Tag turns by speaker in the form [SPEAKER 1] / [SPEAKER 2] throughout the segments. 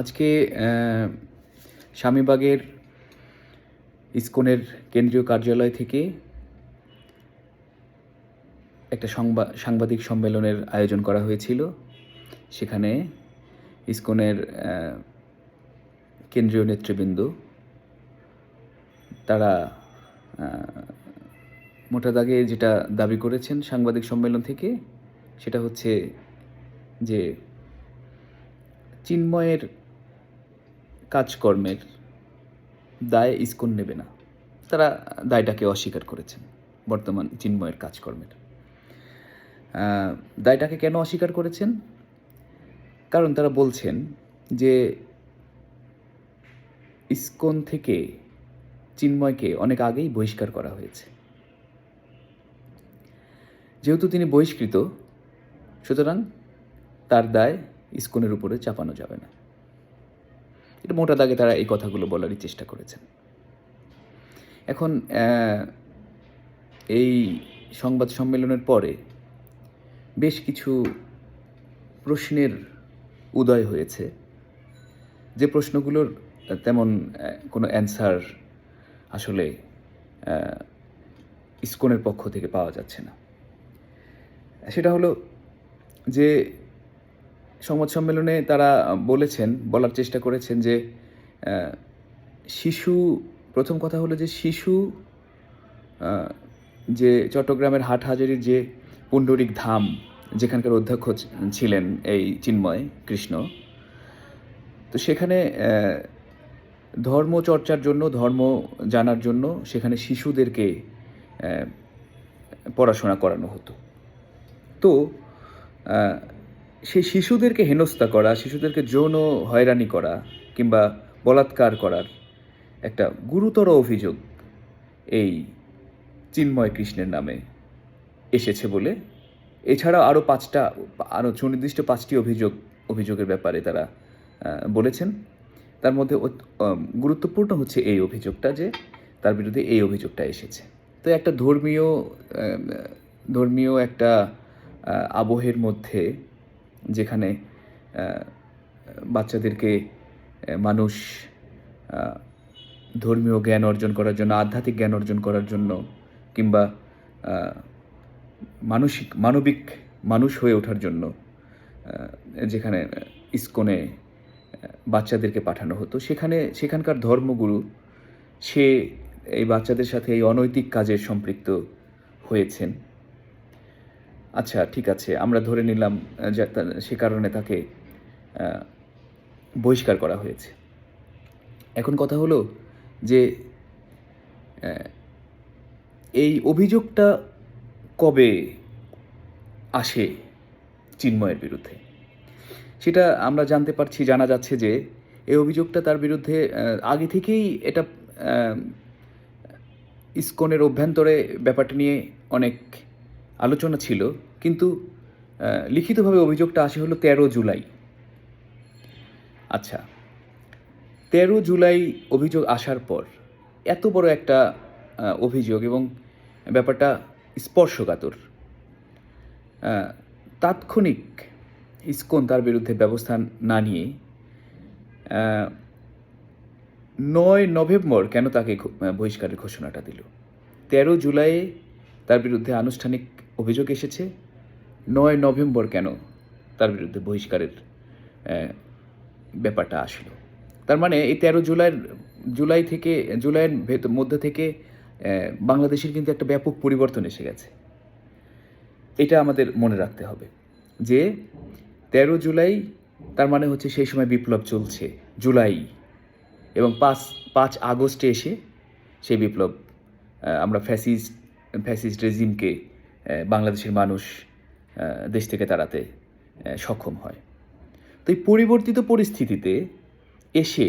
[SPEAKER 1] আজকে স্বামীবাগের ইসকনের কেন্দ্রীয় কার্যালয় থেকে একটা সাংবাদিক সম্মেলনের আয়োজন করা হয়েছিল। সেখানে ইসকনের কেন্দ্রীয় নেতৃবৃন্দ তারা মোটা দাগে যেটা দাবি করেছেন সাংবাদিক সম্মেলন থেকে, সেটা হচ্ছে যে চিন্ময়ের কাজকর্মের দায় ইসকন নেবে না। তারা দায়টাকে অস্বীকার করেছেন। বর্তমান চিন্ময়ের কাজকর্মের দায়টাকে কেন অস্বীকার করেছেন? কারণ তারা বলছেন যে ইসকন থেকে চিন্ময়কে অনেক আগেই বহিষ্কার করা হয়েছে। যেহেতু তিনি বহিষ্কৃত, সুতরাং তার দায় ইসকনের উপরে চাপানো যাবে না। এটা মোটা দাগে তারা এই কথাগুলো বলারই চেষ্টা করেছেন। এখন এই সংবাদ সম্মেলনের পরে বেশ কিছু প্রশ্নের উদয় হয়েছে, যে প্রশ্নগুলোর তেমন কোনো অ্যান্সার আসলে ইসকনের পক্ষ থেকে পাওয়া যাচ্ছে না। সেটা হলো যে সংবাদ সম্মেলনে তারা বলার চেষ্টা করেছেন যে প্রথম কথা হলো যে যে চট্টগ্রামের হাটহাজারীর যে পুণ্ডরিক ধাম, যেখানকার অধ্যক্ষ ছিলেন এই চিন্ময় কৃষ্ণ, তো সেখানে ধর্ম চর্চার জন্য, ধর্ম জানার জন্য সেখানে শিশুদেরকে পড়াশোনা করানো হতো। তো সেই শিশুদেরকে হেনস্থা করা, শিশুদেরকে যৌন হয়রানি করা কিংবা বলাৎকার করার একটা গুরুতর অভিযোগ এই চিন্ময় কৃষ্ণের নামে এসেছে বলে, এছাড়াও আরও সুনির্দিষ্ট 5টি অভিযোগের ব্যাপারে তারা বলেছেন। তার মধ্যে গুরুত্বপূর্ণ হচ্ছে এই অভিযোগটা, যে তার বিরুদ্ধে এই অভিযোগটা এসেছে। তো একটা ধর্মীয় একটা আবহের মধ্যে, যেখানে বাচ্চাদেরকে মানুষ ধর্মীয় জ্ঞান অর্জন করার জন্য, আধ্যাত্মিক জ্ঞান অর্জন করার জন্য, কিংবা মানবিক মানুষ হয়ে ওঠার জন্য যেখানে ইসকনে বাচ্চাদেরকে পাঠানো হতো, সেখানকার ধর্মগুরু সে এই বাচ্চাদের সাথে এই অনৈতিক কাজে সম্পৃক্ত হয়েছেন। আচ্ছা, ঠিক আছে, আমরা ধরে নিলাম যে সে কারণে তাকে বহিষ্কার করা হয়েছে। এখন কথা হলো যে এই অভিযোগটা কবে আসে চিন্ময়ের বিরুদ্ধে, সেটা আমরা জানা যাচ্ছে যে এই অভিযোগটা তার বিরুদ্ধে আগে থেকেই এটা ইসকনের অভ্যন্তরে ব্যাপারটা নিয়ে অনেক আলোচনা ছিল, কিন্তু লিখিতভাবে অভিযোগটা আসে হলো 13 জুলাই। আচ্ছা, 13 জুলাই অভিযোগ আসার পর এত বড় একটা অভিযোগ এবং ব্যাপারটা স্পর্শকাতর, তাৎক্ষণিক ইসকন তার বিরুদ্ধে ব্যবস্থা না নিয়ে 9 নভেম্বর কেন তাকে বহিষ্কারের ঘোষণাটা দিল? 13 জুলাই তার বিরুদ্ধে আনুষ্ঠানিক অভিযোগ এসেছে, 9 নভেম্বর কেন তার বিরুদ্ধে বহিষ্কারের ব্যাপারটা আসলো? তার মানে এই 13 জুলাইয়ের মধ্যে থেকে বাংলাদেশের কিন্তু একটা ব্যাপক পরিবর্তন এসে গেছে। এটা আমাদের মনে রাখতে হবে যে 13 জুলাই তার মানে হচ্ছে সেই সময় বিপ্লব চলছে জুলাই, এবং 5 আগস্টে এসে সেই বিপ্লব, আমরা ফ্যাসিস্ট রেজিমকে বাংলাদেশের মানুষ দেশ থেকে তাড়াতে সক্ষম হয়। তো এই পরিবর্তিত পরিস্থিতিতে এসে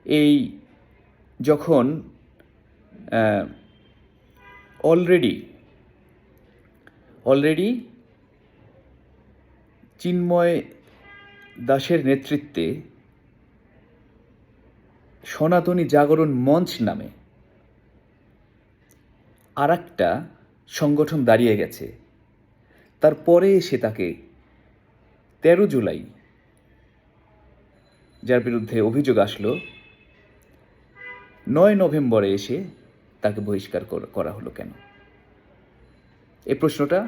[SPEAKER 1] এই যখন অলরেডি চিন্ময় দাসের নেতৃত্বে সনাতনী জাগরণ মঞ্চ নামে আর একটা সংগঠন দাঁড়িয়ে গেছে, তারপরে এসে তাকে 13 জুলাই যার বিরুদ্ধে অভিযোগ আসলো, 9 নভেম্বরে এসে তাকে বহিষ্কার করা হলো কেন? এই প্রশ্নটা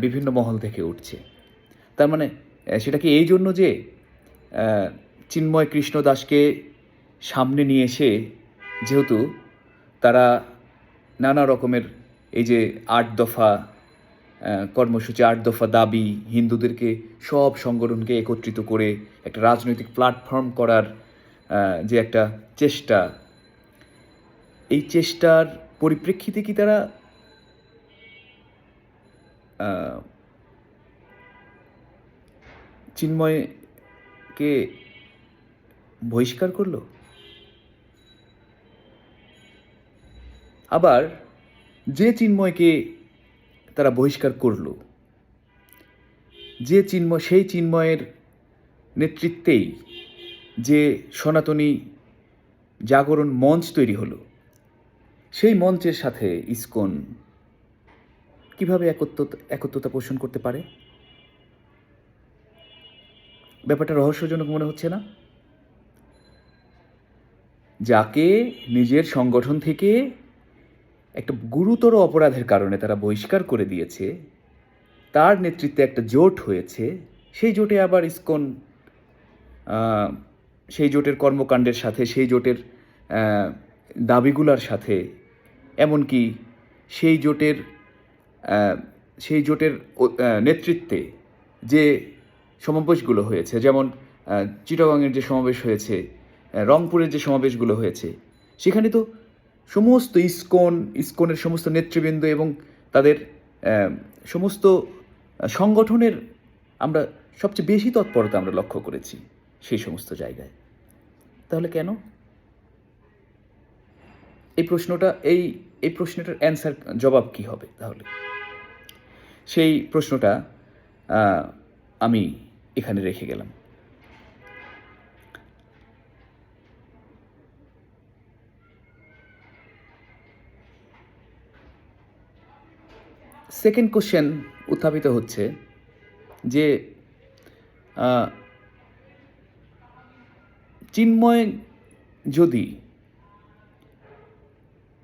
[SPEAKER 1] বিভিন্ন মহল থেকে উঠছে। তার মানে সেটা কি এই জন্য যে চিন্ময় কৃষ্ণ দাসকে সামনে নিয়ে এসে, যেহেতু তারা নানা রকমের এই যে 8 দফা কর্মসূচি, 8 দফা দাবি, হিন্দুদেরকে সব সংগঠনকে একত্রিত করে একটা রাজনৈতিক প্ল্যাটফর্ম করার যে একটা চেষ্টা, এই চেষ্টার পরিপ্রেক্ষিতে কি তারা চিন্ময়কে বহিষ্কার করলো? আবার যে চিন্ময়কে তারা বহিষ্কার করলো, সেই চিন্ময়ের নেতৃত্বেই যে সনাতনী জাগরণ মঞ্চ তৈরি হলো, সেই মঞ্চের সাথে ইসকন কিভাবে একত্রতা পোষণ করতে পারে? ব্যাপারটা রহস্যজনক মনে হচ্ছে না? যাকে নিজের সংগঠন থেকে একটা গুরুতর অপরাধের কারণে তারা বহিষ্কার করে দিয়েছে, তার নেতৃত্বে একটা জোট হয়েছে, সেই জোটে আবার ইসকন সেই জোটের কর্মকাণ্ডের সাথে, সেই জোটের দাবিগুলোর সাথে, এমনকি সেই জোটের নেতৃত্বে যে সমাবেশগুলো হয়েছে, যেমন চিটাগংয়ের যে সমাবেশ হয়েছে, রংপুরের যে সমাবেশগুলো হয়েছে, সেখানে তো সমস্ত ইসকনের সমস্ত নেতৃবৃন্দ এবং তাদের সমস্ত সংগঠনের আমরা সবচেয়ে বেশি তৎপরতা আমরা লক্ষ্য করেছি সেই সমস্ত জায়গায়। তাহলে কেন? এই প্রশ্নটার অ্যান্সার, জবাব কি হবে তাহলে? সেই প্রশ্নটা আমি এখানে রেখে গেলাম। সেকেন্ড কোশ্চেন উত্থাপিত হচ্ছে যে চিন্ময় যদি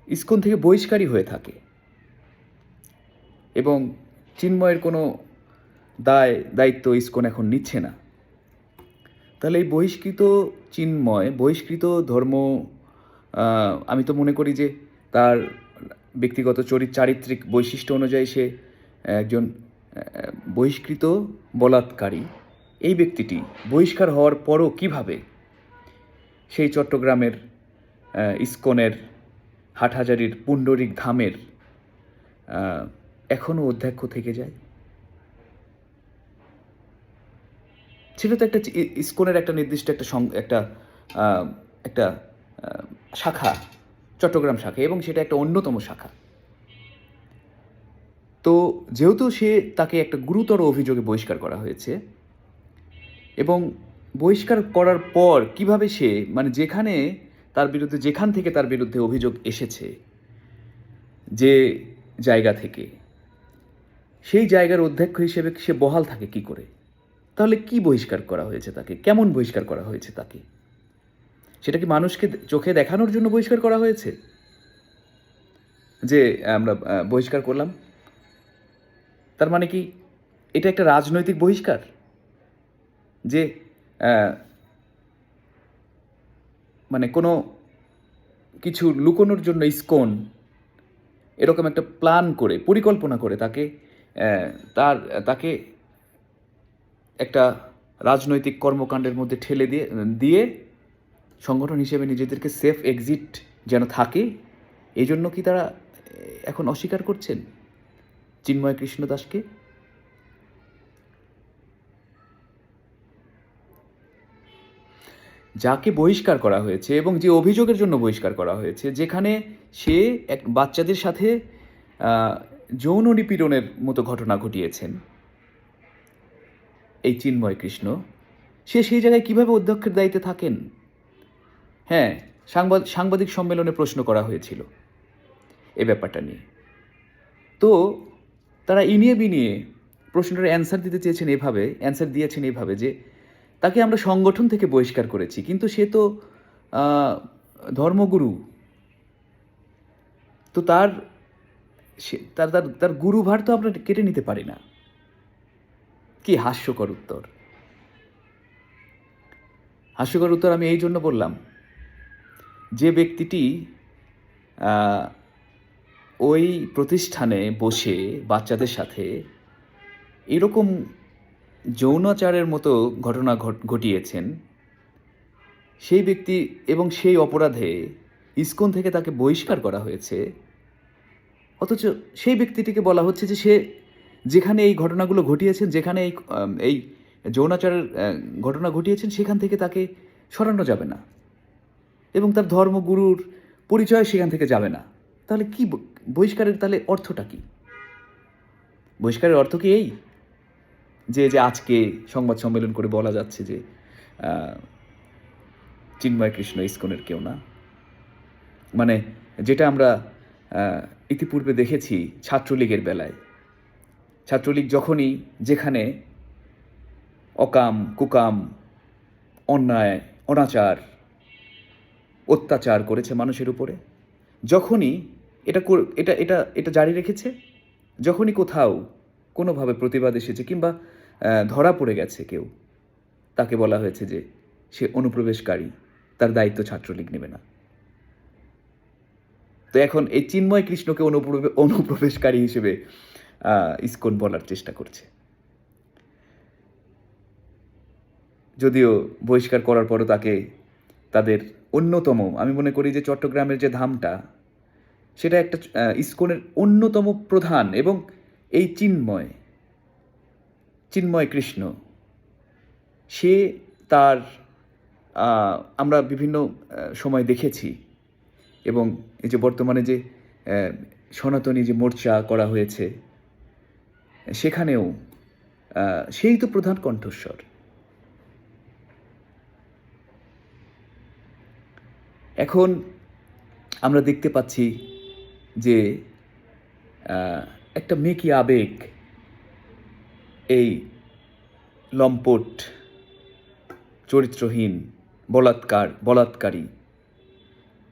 [SPEAKER 1] ইসকন থেকে বহিষ্কারী হয়ে থাকে এবং চিন্ময়ের কোনো দায়িত্ব ইসকন এখন নিচ্ছে না, তাহলে এই বহিষ্কৃত ধর্ম, আমি তো মনে করি যে তার ব্যক্তিগত চারিত্রিক বৈশিষ্ট্য অনুযায়ী সে একজন বহিষ্কৃত বলাৎকারী। এই ব্যক্তিটি বহিষ্কার হওয়ার পরও কিভাবে সেই চট্টগ্রামের ইসকনের হাটহাজারীর পুণ্ডরিক ধামের এখনও অধ্যক্ষ থেকে যায়? সেটা তো একটা ইসকনের একটা নির্দিষ্ট একটা শাখা, চট্টগ্রাম শাখা, এবং সেটা একটা অন্যতম শাখা। তো যেহেতু তাকে একটা গুরুতর অভিযোগে বহিষ্কার করা হয়েছে, এবং বহিষ্কার করার পর কিভাবে সে, মানে যেখান থেকে তার বিরুদ্ধে অভিযোগ এসেছে, যে জায়গা থেকে, সেই জায়গার অধ্যক্ষ হিসেবে সে বহাল থাকে কি করে? তাহলে কি বহিষ্কার করা হয়েছে তাকে? কেমন বহিষ্কার করা হয়েছে তাকে? সেটা কি মানুষকে চোখে দেখানোর জন্য বহিষ্কার করা হয়েছে যে আমরা বহিষ্কার করলাম? তার মানে কি এটা একটা রাজনৈতিক বহিষ্কার, যে মানে কোনো কিছু লুকোনোর জন্য ইসকন এরকম একটা প্ল্যান করে, পরিকল্পনা করে তাকে একটা রাজনৈতিক কর্মকাণ্ডের মধ্যে ঠেলে দিয়ে সংগঠন হিসেবে নিজেদেরকে সেফ এক্সিট যেন থাকে, এই জন্য কি তারা এখন অস্বীকার করছেন চিন্ময় কৃষ্ণ দাসকে? যাকে বহিষ্কার করা হয়েছে এবং যে অভিযোগের জন্য বহিষ্কার করা হয়েছে, যেখানে সে বাচ্চাদের সাথে যৌন নিপীড়নের মতো ঘটনা ঘটিয়েছেন, এই চিন্ময় কৃষ্ণ, সেই জায়গায় কিভাবে অধ্যক্ষের দায়িত্বে থাকেন? হ্যাঁ, সাংবাদিক সম্মেলনে প্রশ্ন করা হয়েছিল এই ব্যাপারটা নিয়ে। তো তারা ইনিয়ে বিনিয়ে প্রশ্নটার অ্যান্সার দিয়েছেন এভাবে যে তাকে আমরা সংগঠন থেকে বহিষ্কার করেছি, কিন্তু সে তো ধর্মগুরু, তো তার তার তার তার গুরুভার তো আমরা কেটে নিতে পারি না। কি হাস্যকর উত্তর! হাস্যকর উত্তর আমি এই জন্য বললাম, যে ব্যক্তিটি ওই প্রতিষ্ঠানে বসে বাচ্চাদের সাথে এরকম যৌনাচারের মতো ঘটনা ঘটিয়েছেন, সেই ব্যক্তি এবং সেই অপরাধে ইসকন থেকে তাকে বহিষ্কার করা হয়েছে, অথচ সেই ব্যক্তিটিকে বলা হচ্ছে যে সে যেখানে এই ঘটনাগুলো ঘটিয়েছেন, যেখানে এই যৌনাচারের ঘটনা ঘটিয়েছেন, সেখান থেকে তাকে সরানো যাবে না এবং তার ধর্মগুরুর পরিচয় সেখান থেকে যাবে না। তাহলে কি বহিষ্কারের তাহলে অর্থটা কি? বহিষ্কারের অর্থ কি এই যে আজকে সংবাদ সম্মেলন করে বলা যাচ্ছে যে চিন্ময় কৃষ্ণ ইসকনের কেউ না? মানে যেটা আমরা ইতিপূর্বে দেখেছি ছাত্রলীগের বেলায়, ছাত্রলীগ যখনই যেখানে অকাম কুকাম, অন্যায় অনাচার অত্যাচার করেছে মানুষের উপরে, যখনই এটা এটা এটা এটা জারি রেখেছে, যখনই কোথাও কোনোভাবে প্রতিবাদ এসেছে কিংবা ধরা পড়ে গেছে কেউ, তাকে বলা হয়েছে যে সে অনুপ্রবেশকারী, তার দায়িত্ব ছাত্রলীগ নেবে না। তো এখন এই চিন্ময় কৃষ্ণকে অনুপ্রবেশকারী হিসেবে ইসকন বলার চেষ্টা করছে, যদিও বহিষ্কার করার পরও তাকে তাদের অন্যতম, আমি মনে করি যে চট্টগ্রামের যে ধামটা, সেটা একটা ইসকনের অন্যতম প্রধান, এবং এই চিন্ময় কৃষ্ণ, সে তার আমরা বিভিন্ন সময় দেখেছি, এবং এই যে বর্তমানে যে সনাতনী যে মোর্চা করা হয়েছে, সেখানেও সেই তো প্রধান কণ্ঠস্বর। এখন আমরা দেখতে পাচ্ছি যে একটা মেকি আবেগ এই লম্পট চরিত্রহীন বলাৎকারী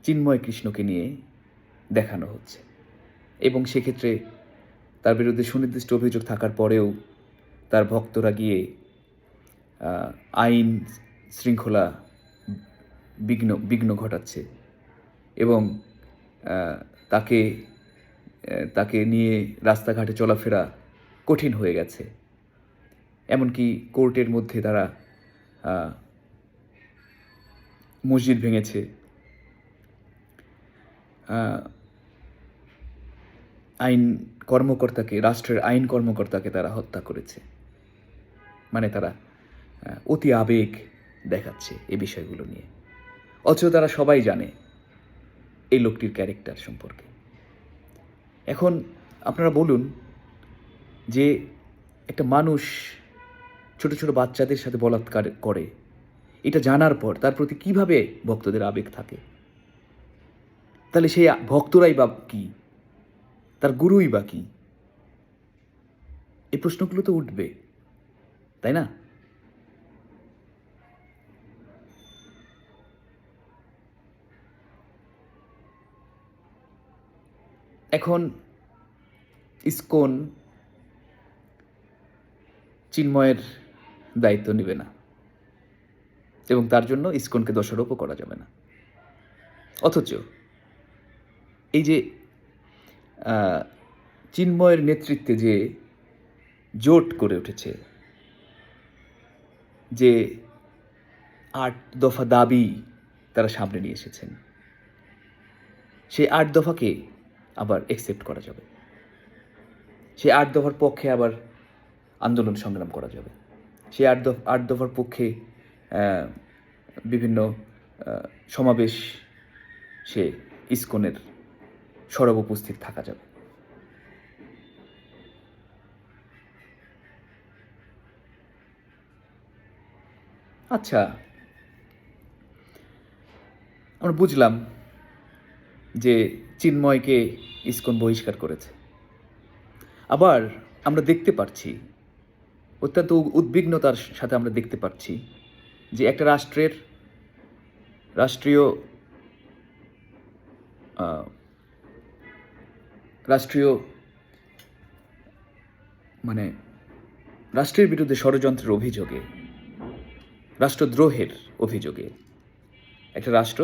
[SPEAKER 1] চিন্ময় কৃষ্ণকে নিয়ে দেখানো হচ্ছে, এবং সেক্ষেত্রে তার বিরুদ্ধে সুনির্দিষ্ট অভিযোগ থাকার পরেও তার ভক্তরা গিয়ে আইন শৃঙ্খলা বিঘ্ন ঘটাচ্ছে, এবং তাকে নিয়ে রাস্তাঘাটে চলাফেরা কঠিন হয়ে গেছে। এমনকি কোর্টের মধ্যে তারা মসজিদ ভেঙেছে, রাষ্ট্রের আইন কর্মকর্তাকে তারা হত্যা করেছে। মানে তারা অতি আবেগ দেখাচ্ছে এই বিষয়গুলো নিয়ে, অথচ তারা সবাই জানে এই লোকটির ক্যারেক্টার সম্পর্কে। এখন আপনারা বলুন যে একটা মানুষ ছোট ছোট বাচ্চাদের সাথে বলাৎকার করে, এটা জানার পর তার প্রতি কিভাবে ভক্তদের আবেগ থাকে? তাহলে সেই ভক্তরাই বা কি, তার গুরুই বা কি? এই প্রশ্নগুলো তো উঠবে, তাই না? এখন ইসকন চিন্ময়ের দায়িত্ব নেবে না, এবং তার জন্য ইসকনকে দোষারোপও করা যাবে না। অথচ এই যে চিন্ময়ের নেতৃত্বে যে জোট করে উঠেছে, যে 8 দফা দাবি তারা সামনে নিয়ে এসেছেন, সেই 8 দফাকে আবার অ্যাকসেপ্ট করা যাবে, সেই 8 দফার পক্ষে আবার আন্দোলন সংগ্রাম করা যাবে, সেই 8 দফার পক্ষে বিভিন্ন সমাবেশ সে ইসকনের সরব উপস্থিত থাকা যাবে। আচ্ছা, আমরা বুঝলাম যে চিন্ময়কে ইসকন বহিষ্কার করেছে। আবার আমরা দেখতে পাচ্ছি, অত্যন্ত উদ্বিগ্নতার সাথে আমরা দেখতে পাচ্ছি যে একটা রাষ্ট্রীয় রাষ্ট্রীয় মানে রাষ্ট্রের বিরুদ্ধে ষড়যন্ত্রের অভিযোগে, রাষ্ট্রদ্রোহের অভিযোগে একটা রাষ্ট্র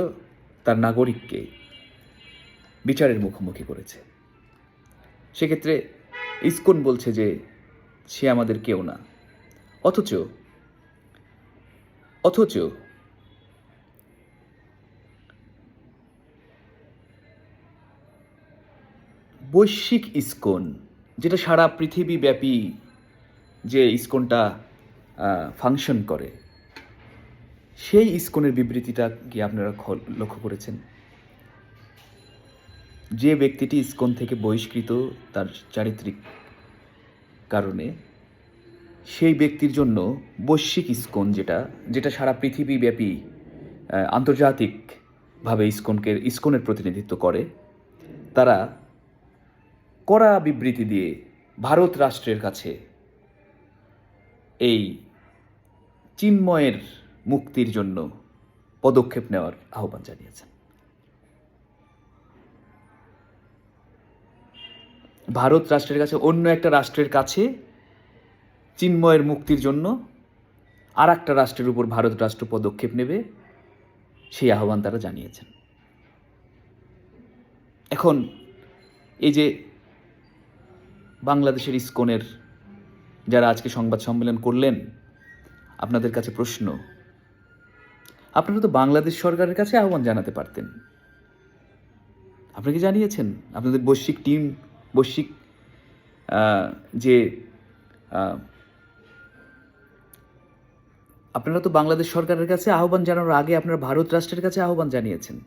[SPEAKER 1] তার নাগরিককে বিচারের মুখোমুখি করেছে। সেক্ষেত্রে ইসকন বলছে যে সে আমাদের কেউ না, অথচ বৈশ্বিক ইসকন, যেটা সারা পৃথিবীব্যাপী যে ইসকনটা ফাংশন করে, সেই ইসকনের বিবৃতিটা কি আপনারা লক্ষ্য করেছেন? যে ব্যক্তিটি ইসকন থেকে বহিষ্কৃত তার চারিত্রিক কারণে, সেই ব্যক্তির জন্য বৈশ্বিক ইসকন, যেটা সারা পৃথিবীব্যাপী আন্তর্জাতিকভাবে ইসকনের প্রতিনিধিত্ব করে, তারা কড়া বিবৃতি দিয়ে ভারত রাষ্ট্রের কাছে এই চিন্ময়ের মুক্তির জন্য পদক্ষেপ নেওয়ার আহ্বান জানিয়েছেন। ভারত রাষ্ট্রের কাছে, অন্য একটা রাষ্ট্রের কাছে চিন্ময়ের মুক্তির জন্য আর একটা রাষ্ট্রের উপর ভারত রাষ্ট্র পদক্ষেপ নেবে, সেই আহ্বান তারা জানিয়েছেন। এখন এই যে বাংলাদেশের ইসকনের যারা আজকে সংবাদ সম্মেলন করলেন, আপনাদের কাছে প্রশ্ন, আপনারা তো বাংলাদেশ সরকারের কাছে আহ্বান জানাতে পারতেন। আপনারা কি জানিয়েছেন? আপনাদের বৈশ্বিক যে আপনারা তো বাংলাদেশ সরকারের কাছে আহ্বান জানানোর আগে আপনারা ভারত রাষ্ট্রের কাছে আহ্বান জানিয়েছেন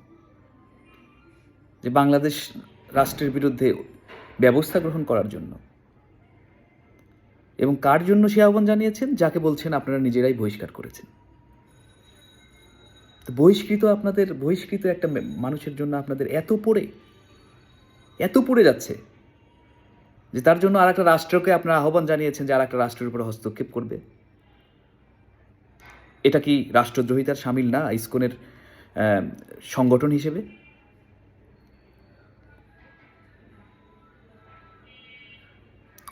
[SPEAKER 1] যে বাংলাদেশ রাষ্ট্রের বিরুদ্ধে ব্যবস্থা গ্রহণ করার জন্য। এবং কার জন্য সে আহ্বান জানিয়েছেন? যাকে বলছেন আপনারা নিজেরাই বহিষ্কার করেছেন। তো বহিষ্কৃত একটা মানুষের জন্য আপনাদের এত পড়ে যাচ্ছে যে তার জন্য আর একটা রাষ্ট্রকে আপনারা আহ্বান জানিয়েছেন যে আর একটা রাষ্ট্রের উপরে হস্তক্ষেপ করবে। এটা কি রাষ্ট্রদ্রোহিতার শামিল না ইসকনের সংগঠন হিসেবে?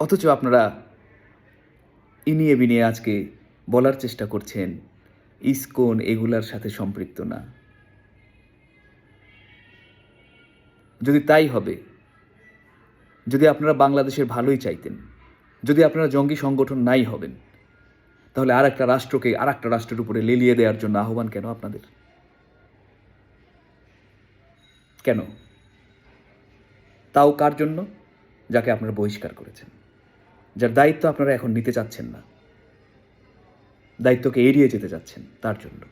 [SPEAKER 1] অথচ আপনারা ইনিয়ে বিনিয়ে আজকে বলার চেষ্টা করছেন ইসকন এগুলার সাথে সম্পৃক্ত না। যদি তাই হবে, যদি আপনারা বাংলাদেশের ভালোই চাইতেন, যদি আপনারা জঙ্গি সংগঠন নাই হবেন, তাহলে আর একটা রাষ্ট্রকে আর একটা রাষ্ট্রের উপরে লেলিয়ে দেওয়ার জন্য আহ্বান কেন আপনাদের? কেন? তাও কার জন্য? যাকে আপনারা বহিষ্কার করেছেন, যার দায়িত্ব আপনারা এখন নিতে চাচ্ছেন না, দায়িত্বকে এড়িয়ে যেতে চাচ্ছেন, তার জন্য।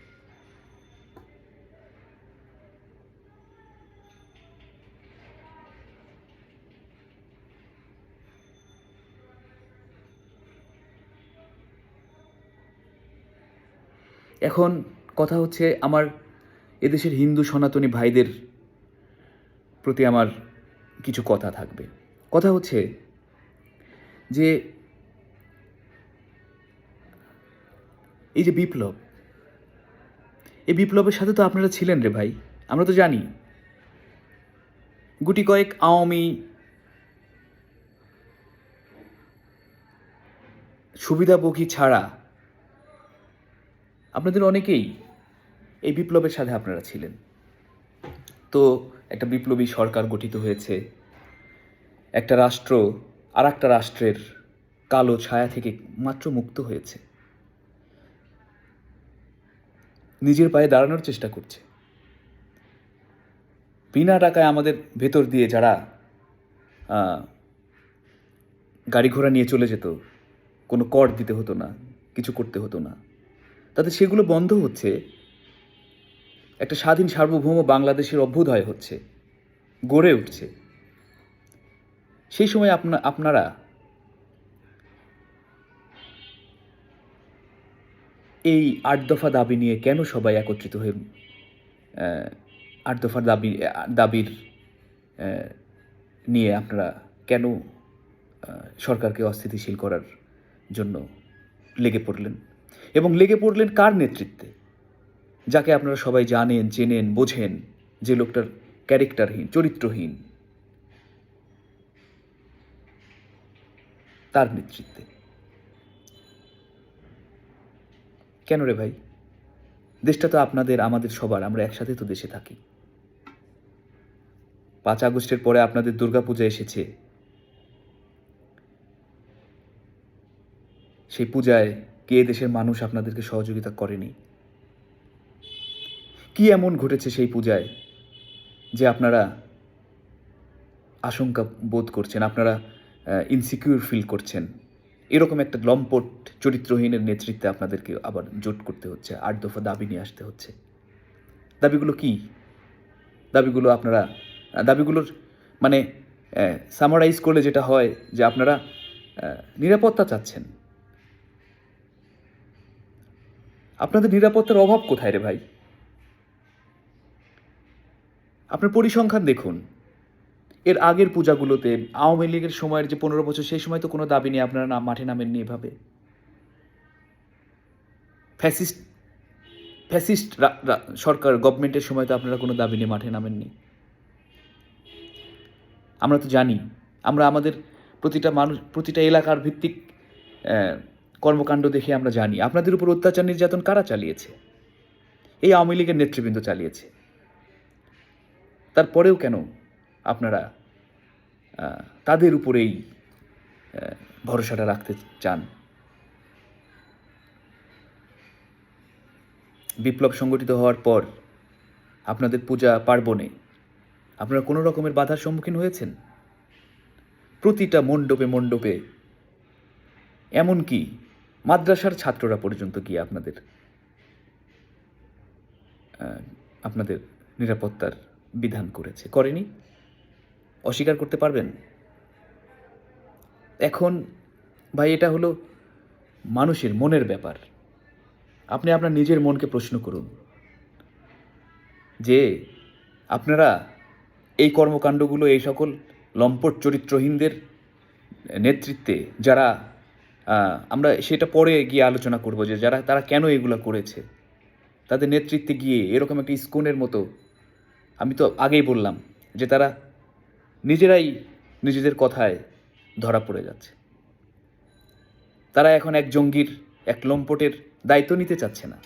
[SPEAKER 1] এখন কথা হচ্ছে, আমার এদেশের হিন্দু সনাতনী ভাইদের প্রতি আমার কিছু কথা থাকবে। কথা হচ্ছে যে এই যে বিপ্লব, এই বিপ্লবের সাথে তো আপনারা ছিলেন রে ভাই, আমরা তো জানি। গুটি কয়েক আওয়ামী সুবিধাভোগী ছাড়া আপনাদের অনেকেই এই বিপ্লবের সাথে আপনারা ছিলেন। তো একটা বিপ্লবী সরকার গঠিত হয়েছে, একটা রাষ্ট্র আর একটা রাষ্ট্রের কালো ছায়া থেকে মাত্র মুক্ত হয়েছে, নিজের পায়ে দাঁড়ানোর চেষ্টা করছে। বিনা টাকায় আমাদের ভেতর দিয়ে যারা গাড়ি ঘোড়া নিয়ে চলে যেত, কোনো কর দিতে হতো না, কিছু করতে হতো না, তাতে সেগুলো বন্ধ হচ্ছে। একটা স্বাধীন সার্বভৌম বাংলাদেশের অভ্যুদয় হচ্ছে, গড়ে উঠছে। সেই সময় আপনারা এই ৮ দফা দাবি নিয়ে কেন সবাই একত্রিত হয়ে ৮ দফার দাবির নিয়ে আপনারা কেন সরকারকে অস্থিতিশীল করার জন্য লেগে পড়লেন? এবং লেগে পড়লেন কার নেতৃত্বে? যাকে আপনারা সবাই জানেন, চেনেন, বোঝেন, যে লোকটার ক্যারেক্টারহীন, চরিত্রহীন, তার নেতৃত্বে। কেন রে ভাই? দেশটা তো আপনাদের, আমাদের সবার, আমরা একসাথে তো দেশে থাকি। 5 আগস্টের পরে আপনাদের দুর্গাপূজা এসেছে। সেই পূজায় কে দেশের মানুষ আপনাদেরকে সহযোগিতা করেনি? কি এমন ঘটেছে সেই পূজায় যে আপনারা আশঙ্কা বোধ করছেন, আপনারা ইনসিকিউর ফিল করছেন? এরকম একটা লম্পট চরিত্রহীনের নেতৃত্বে আপনাদেরকে আবার জোট করতে হচ্ছে, 8 দফা দাবি নিয়ে আসতে হচ্ছে। দাবিগুলো কি? দাবিগুলো আপনারা দাবিগুলোর মানে সামারাইজ করলে যেটা হয় যে আপনারা নিরাপত্তা চাচ্ছেন। আপনাদের নিরাপত্তার অভাব কোথায় রে ভাই? আপনার পরিসংখ্যান দেখুন। এর আগের পূজাগুলোতে আওয়ামী লীগের সময়ের যে 15 বছর, সেই সময় তো কোনো দাবি নিয়ে আপনারা মাঠে নামেননি এভাবে। ফ্যাসিস্ট সরকার, গভর্নমেন্টের সময় তো আপনারা কোনো দাবি নিয়ে মাঠে নামেননি। আমরা তো জানি, আমরা আমাদের প্রতিটা এলাকার ভিত্তিক কর্মকাণ্ড দেখে আমরা জানি আপনাদের উপর অত্যাচার নির্যাতন কারা চালিয়েছে। এই আওয়ামী লীগের নেতৃবৃন্দ চালিয়েছে। তারপরেও কেন আপনারা তাদের উপরেই ভরসাটা রাখতে চান? বিপ্লব সংগঠিত হওয়ার পর আপনাদের পূজা পার্বণে আপনারা কোনো রকমের বাধার সম্মুখীন হয়েছেন? প্রতিটা মণ্ডপে মণ্ডপে, এমনকি মাদ্রাসার ছাত্ররা পর্যন্ত গিয়ে আপনাদের নিরাপত্তার বিধান করেনি? অস্বীকার করতে পারবেন? এখন ভাই, এটা হলো মানুষের মনের ব্যাপার। আপনি আপনার নিজের মনকে প্রশ্ন করুন যে আপনারা এই কর্মকাণ্ডগুলো, এই সকল লম্পট চরিত্রহীনদের নেতৃত্বে যারা, আমরা সেটা পরে গিয়ে আলোচনা করব যে তারা কেন এগুলো করেছে, তাদের নেতৃত্বে গিয়ে এরকম একটা ইস্কনের মতো, আমি তো আগেই বললাম যে তারা নিজেরাই নিজেদের কথায় ধরা পড়ে যাচ্ছে। তারা এখন এক জঙ্গির, এক লম্পটের দায়িত্ব নিতে চাচ্ছে না,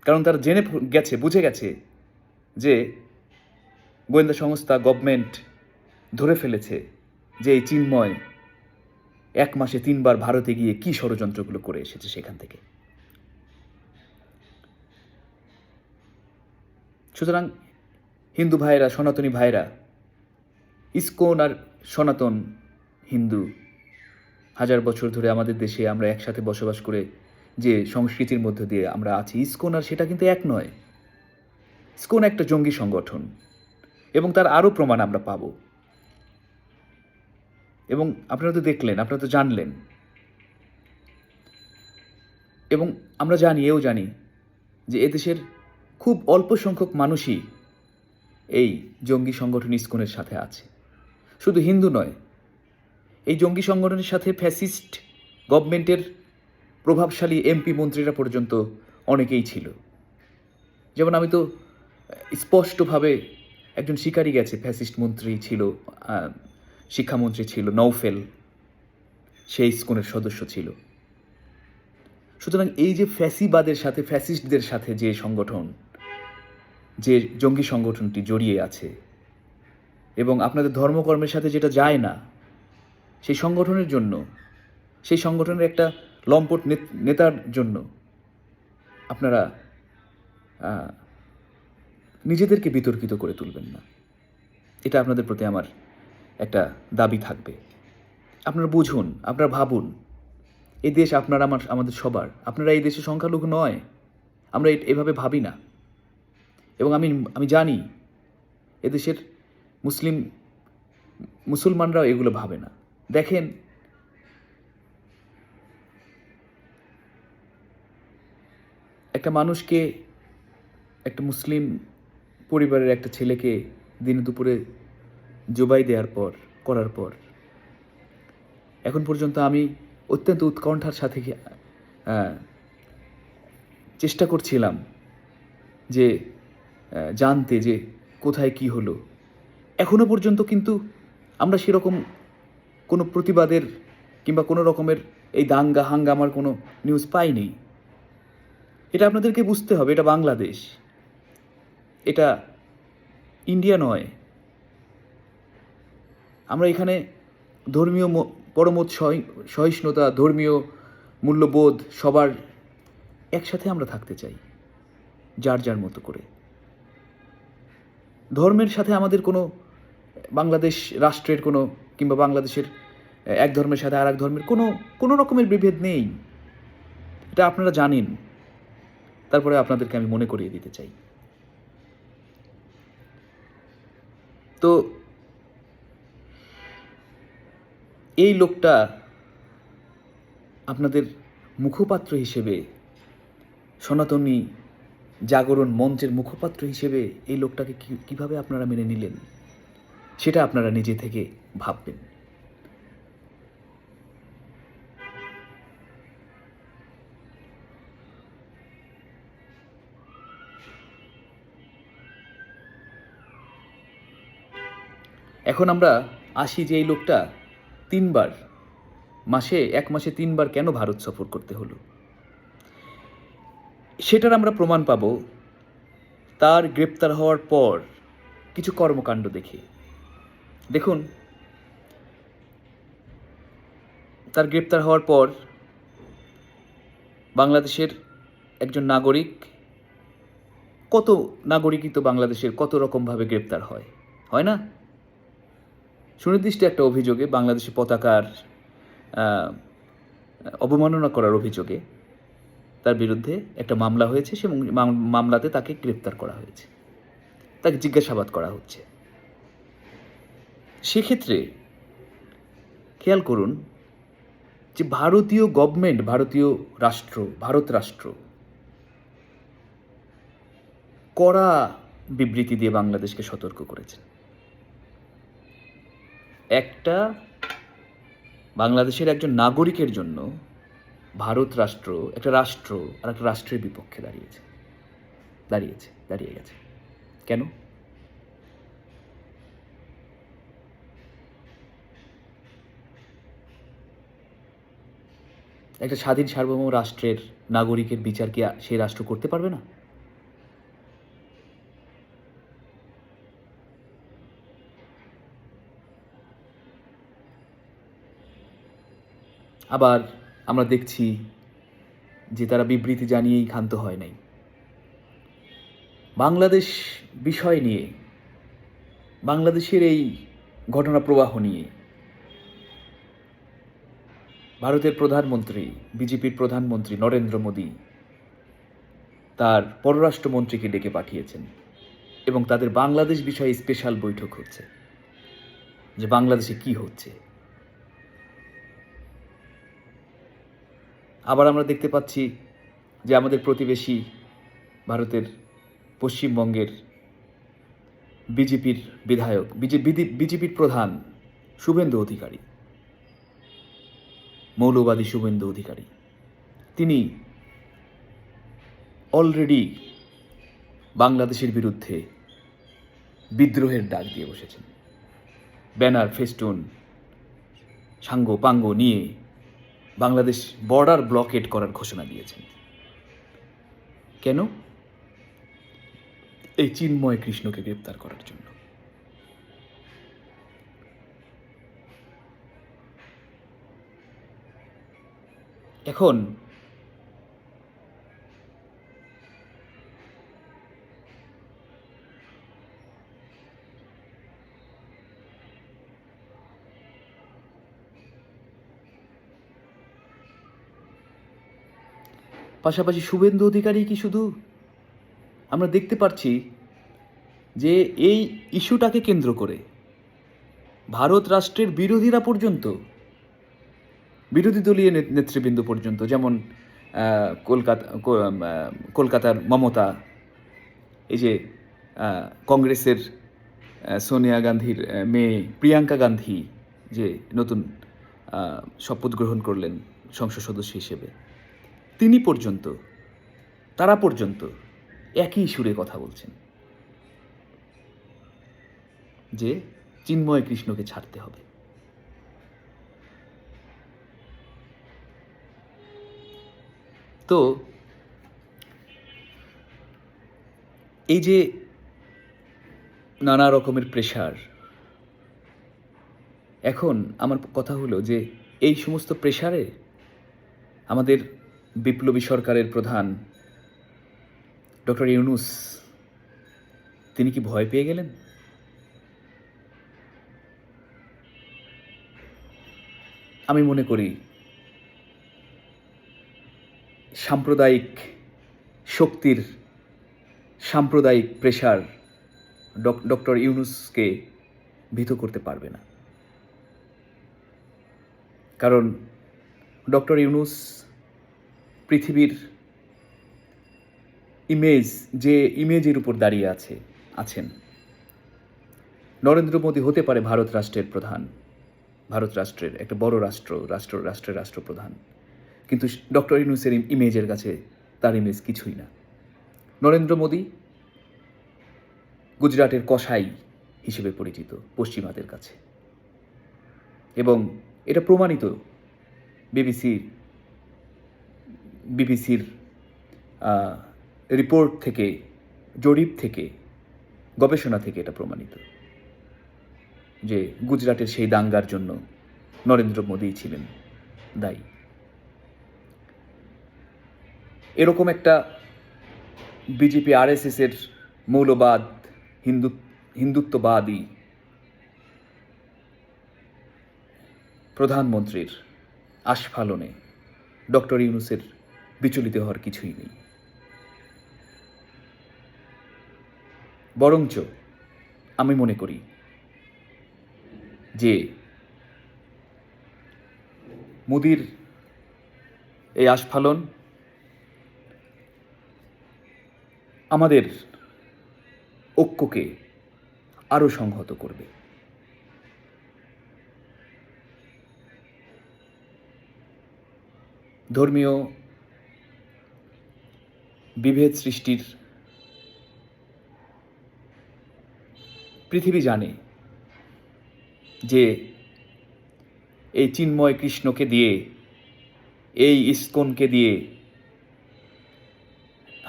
[SPEAKER 1] কারণ তারা জেনে গেছে, বুঝে গেছে যে গোয়েন্দা সংস্থা, গভর্নমেন্ট ধরে ফেলেছে যে এই চিন্ময় 1 মাসে 3 বার ভারতে গিয়ে কি ষড়যন্ত্রগুলো করে এসেছে সেখান থেকে। সুতরাং হিন্দু ভাইরা, সনাতনী ভাইরা, ইস্কন আর সনাতন হিন্দু 1000 বছর ধরে আমাদের দেশে আমরা একসাথে বসবাস করে যে সংস্কৃতির মধ্য দিয়ে আমরা আছি, ইস্কন আর সেটা কিন্তু এক নয়। ইস্কন একটা জঙ্গি সংগঠন, এবং তার আরও প্রমাণ আমরা পাব। এবং আপনারা তো দেখলেন, আপনারা তো জানলেন, এবং আমরা জানি, এও জানি যে এদেশের খুব অল্প সংখ্যক মানুষই এই জঙ্গি সংগঠন ইস্কনের সাথে আছে। শুধু হিন্দু নয়, এই জঙ্গি সংগঠনের সাথে ফ্যাসিস্ট গভর্নমেন্টের প্রভাবশালী এমপি মন্ত্রীরা পর্যন্ত অনেকেই ছিল। যেমন আমি তো স্পষ্টভাবে, একজন শিকারী গেছে, ফ্যাসিস্ট মন্ত্রী ছিল, শিক্ষামন্ত্রী ছিল নৌফেল, সেই ইস্কনের সদস্য ছিল। সুতরাং এই যে ফ্যাসিবাদের সাথে, ফ্যাসিস্টদের সাথে যে সংগঠন, যে জঙ্গি সংগঠনটি জড়িয়ে আছে, এবং আপনাদের ধর্মকর্মের সাথে যেটা যায় না, সেই সংগঠনের জন্য, সেই সংগঠনের একটা লম্পট নেতার জন্য আপনারা নিজেদেরকে বিতর্কিত করে তুলবেন না। এটা আপনাদের প্রতি আমার একটা দাবি থাকবে। আপনারা বুঝুন, আপনারা ভাবুন, এই দেশ আপনারা, আমাদের সবার। আপনারা এই দেশে সংখ্যালঘু নয়, আমরা এভাবে ভাবি না। এবং আমি জানি এদেশের মুসলমানরাও এগুলো ভাবে না। দেখেন, একটা মানুষকে, একটা মুসলিম পরিবারের একটা ছেলেকে দিনে দুপুরে জবাই করার পর এখন পর্যন্ত আমি অত্যন্ত উৎকণ্ঠার সাথে চেষ্টা করছিলাম যে জানতে যে কোথায় কি হলো, এখনো পর্যন্ত কিন্তু আমরা সেরকম কোনো প্রতিবাদের কিংবা কোনো রকমের এই দাঙ্গা হাঙ্গামার কোনো নিউজ পাইনি। এটা আপনাদেরকে বুঝতে হবে, এটা বাংলাদেশ, এটা ইন্ডিয়া নয়। আমরা এখানে ধর্মীয় পরমত সহিষ্ণুতা, ধর্মীয় মূল্যবোধ সবার একসাথে আমরা থাকতে চাই, যার যার মতো করে। ধর্মের সাথে আমাদের কোনো, বাংলাদেশ রাষ্ট্রের কোনো কিংবা বাংলাদেশের এক ধর্মের সাথে আর এক ধর্মের কোনো রকমের বিভেদ নেই, এটা আপনারা জানেন। তারপরে আপনাদেরকে আমি মনে করিয়ে দিতে চাই। তো এই লোকটা আপনাদের মুখপাত্র হিসেবে, সনাতনী জাগরণ মঞ্চের মুখপাত্র হিসেবে এই লোকটাকে কিভাবে আপনারা মেনে নিলেন, সেটা আপনারা নিজে থেকে ভাববেন। এখন আমরা আসি যে এই লোকটা এক মাসে তিনবার কেন ভারত সফর করতে হলো, সেটার আমরা প্রমাণ পাব তার গ্রেপ্তার হওয়ার পর কিছু কর্মকাণ্ড দেখে। দেখুন, তার গ্রেপ্তার হওয়ার পর বাংলাদেশের একজন নাগরিক, কত নাগরিকই তো বাংলাদেশের কত রকমভাবে গ্রেপ্তার হয় না? সুনির্দিষ্ট একটা অভিযোগে, বাংলাদেশি পতাকার অবমাননা করার অভিযোগে তার বিরুদ্ধে একটা মামলা হয়েছে, সে মামলাতে তাকে গ্রেপ্তার করা হয়েছে, তাকে জিজ্ঞাসাবাদ করা হচ্ছে। সেক্ষেত্রে খেয়াল করুন যে ভারতীয় গভর্নমেন্ট, ভারত রাষ্ট্র কড়া বিবৃতি দিয়ে বাংলাদেশকে সতর্ক করেছে। বাংলাদেশের একজন নাগরিকের জন্য ভারত রাষ্ট্র একটা রাষ্ট্র আর একটা রাষ্ট্রের বিপক্ষে দাঁড়িয়ে গেছে। কেন? একটা স্বাধীন সার্বভৌম রাষ্ট্রের নাগরিকের বিচার কি সেই রাষ্ট্র করতে পারবে না? আবার আমরা দেখছি যে তারা বিবৃতি জানিয়েই ক্ষান্ত হয় নাই। বাংলাদেশ বিষয় নিয়ে, বাংলাদেশের এই ঘটনা প্রবাহ নিয়ে ভারতের প্রধানমন্ত্রী, বিজেপির প্রধানমন্ত্রী নরেন্দ্র মোদী তার পররাষ্ট্রমন্ত্রীকে ডেকে পাঠিয়েছেন এবং তাদের বাংলাদেশ বিষয়ে স্পেশাল বৈঠক হচ্ছে যে বাংলাদেশে কি হচ্ছে। আবার আমরা দেখতে পাচ্ছি যে আমাদের প্রতিবেশী ভারতের পশ্চিমবঙ্গের বিজেপির বিধায়ক, বিজেপির প্রধান শুভেন্দু অধিকারী, মৌলবাদী শুভেন্দু অধিকারী, তিনি অলরেডি বাংলাদেশের বিরুদ্ধে বিদ্রোহের ডাক দিয়ে বসেছেন। ব্যানার, ফেস্টুন, সাঙ্গ পাঙ্গ নিয়ে বাংলাদেশ বর্ডার ব্লকেট করার ঘোষণা দিয়েছেন। কেন? এই চিন্ময় কৃষ্ণকে গ্রেপ্তার করার জন্য। এখন পাশাপাশি শুভেন্দু অধিকারী কি শুধু, আমরা দেখতে পাচ্ছি যে এই ইস্যুটাকে কেন্দ্র করে ভারত রাষ্ট্রের বিরোধীরা পর্যন্ত, বিরোধী দলীয় নেতৃবৃন্দ পর্যন্ত, যেমন কলকাতার মমতা, এই যে কংগ্রেসের সোনিয়া গান্ধীর মেয়ে প্রিয়াঙ্কা গান্ধী যে নতুন শপথ গ্রহণ করলেন সংসদ সদস্য হিসেবে, তিনি পর্যন্ত তারা পর্যন্ত একই সুরে কথা বলছেন যে চিন্ময় কৃষ্ণকে ছাড়তে হবে। তো এই যে নানা রকমের প্রেশার, এখন আমার কথা হলো যে এই সমস্ত প্রেশারে আমাদের বিপ্লবী সরকারের প্রধান ডক্টর ইউনূস তিনি কি ভয় পেয়ে গেলেন? আমি মনে করি সাম্প্রদায়িক শক্তির সাম্প্রদায়িক প্রেশার ডক্টর ইউনূসকে ভীত করতে পারবে না। কারণ ডক্টর ইউনূস পৃথিবীর যে ইমেজের উপর দাঁড়িয়ে আছেন, নরেন্দ্র মোদী হতে পারে ভারত রাষ্ট্রের প্রধান, ভারত রাষ্ট্রের একটা বড় রাষ্ট্রের রাষ্ট্রপ্রধান, কিন্তু ডক্টর ইউনূসের ইমেজের কাছে তার ইমেজ কিছুই না। নরেন্দ্র মোদী গুজরাটের কসাই হিসেবে পরিচিত পশ্চিমাদের কাছে, এবং এটা প্রমাণিত বিবিসির রিপোর্ট থেকে, জরিপ থেকে, গবেষণা থেকে এটা প্রমাণিত যে গুজরাটের সেই দাঙ্গার জন্য নরেন্দ্র মোদী ছিলেন দায়ী। এরকম একটা বিজেপি আরএসএসের মৌলবাদ, হিন্দুত্ববাদী প্রধানমন্ত্রীর আস্ফালনে ডক্টর ইউনূসের বিচলিত হওয়ার কিছুই নেই। বরঞ্চ আমি মনে করি যে মোদির এই আস্ফালন আমাদের ঐক্যকে আরও সংহত করবে। ধর্মীয় বিভেদ সৃষ্টির পৃথিবী জানে যে এই চিন্ময় কৃষ্ণকে দিয়ে, এই ইসকনকে দিয়ে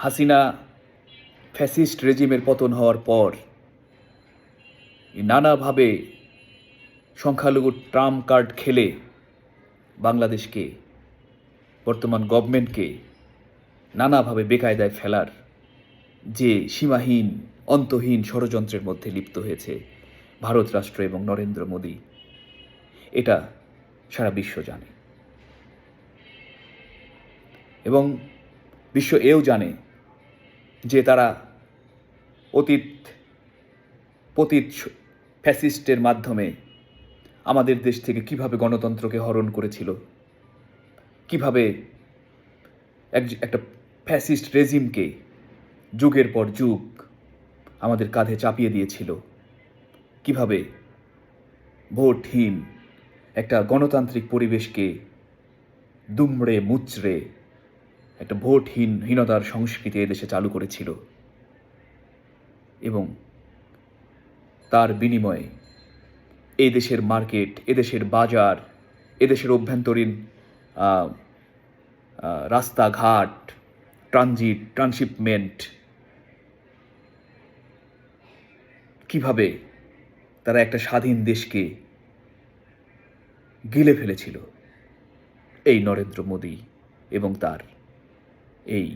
[SPEAKER 1] হাসিনা ফ্যাসিস্ট রেজিমের পতন হওয়ার পর নানাভাবে সংখ্যালঘু ট্রাম্প কার্ড খেলে বাংলাদেশকে, বর্তমান গভর্নমেন্টকে নানাভাবে বেকায়দায় ফেলার যে সীমাহীন অন্তহীন ষড়যন্ত্রের মধ্যে লিপ্ত হয়েছে ভারত রাষ্ট্র এবং নরেন্দ্র মোদী, এটা সারা বিশ্ব জানে। এবং বিশ্ব এও জানে যে তারা পতিত ফ্যাসিস্টের মাধ্যমে আমাদের দেশ থেকে কিভাবে গণতন্ত্রকে হরণ করেছিল, কিভাবে একটা ফ্যাসিস্ট রেজিমকে যুগের পর যুগ আমাদের কাঁধে চাপিয়ে দিয়েছিল, কিভাবে ভোটহীন একটা গণতান্ত্রিক পরিবেশকে দুমড়ে মুচড়ে একটা ভোটহীনতার সংস্কৃতি এদেশে চালু করেছিল, এবং তার বিনিময়ে এই দেশের মার্কেট, এদেশের বাজার, এদেশের অভ্যন্তরীণ রাস্তাঘাট, ট্রান্সশিপমেন্ট, কিভাবে তারা একটা স্বাধীন দেশকে গিলে ফেলেছিল এই নরেন্দ্র মোদী এবং তার এই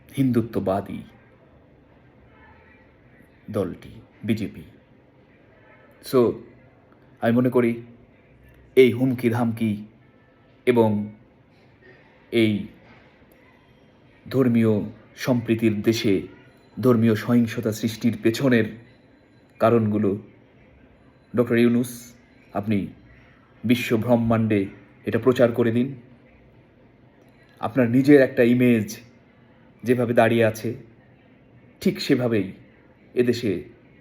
[SPEAKER 1] হিন্দুত্ববাদী দলটি বিজেপি। সো আমি মনে করি এই হুমকি ধামকি এবং এই ধর্মীয় সম্প্রীতির দেশে ধর্মীয় সহিংসতা সৃষ্টির পেছনের কারণগুলো ডক্টর ইউনূস, আপনি বিশ্ব ব্রহ্মাণ্ডে এটা প্রচার করে দিন। আপনার নিজের একটা ইমেজ যেভাবে দাঁড়িয়ে আছে ঠিক সেভাবেই এদেশে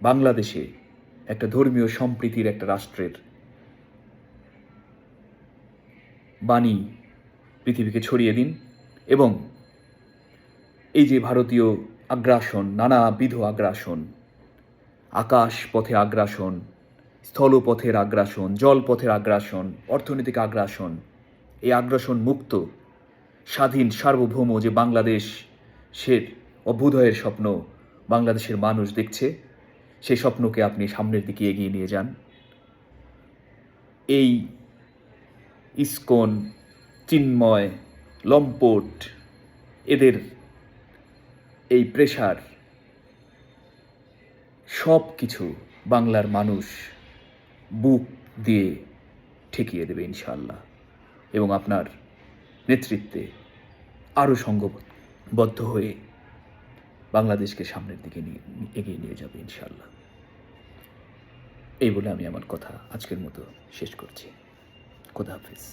[SPEAKER 1] বাংলাদেশে একটা ধর্মীয় সম্প্রীতির একটা রাষ্ট্রের বাণী পৃথিবীকে ছড়িয়ে দিন এবং এই যে ভারতীয় আগ্রাসন, নানাবিধ আগ্রাসন, আকাশ পথে আগ্রাসন, স্থলপথের আগ্রাসন, জলপথের আগ্রাসন, অর্থনৈতিক আগ্রাসন, এই আগ্রাসন মুক্ত স্বাধীন সার্বভৌম যে বাংলাদেশের অভ্যুদয়ের স্বপ্ন বাংলাদেশের মানুষ দেখছে, সেই স্বপ্নকে আপনি সামনের দিকে এগিয়ে নিয়ে যান। এই ইসকন, চিন্ময়, লম্পট, এদের এই প্রেশার সব কিছু বাংলার মানুষ বুক দিয়ে ঠেকিয়ে দেবে ইনশাআল্লাহ, এবং আপনার নেতৃত্বে আরও সংঘবদ্ধ হয়ে বাংলাদেশকে সামনের দিকে এগিয়ে নিয়ে যাবে ইনশাআল্লাহ। এই বলে আমি আমার কথা আজকের মতো শেষ করছি। খোদা হাফিজ।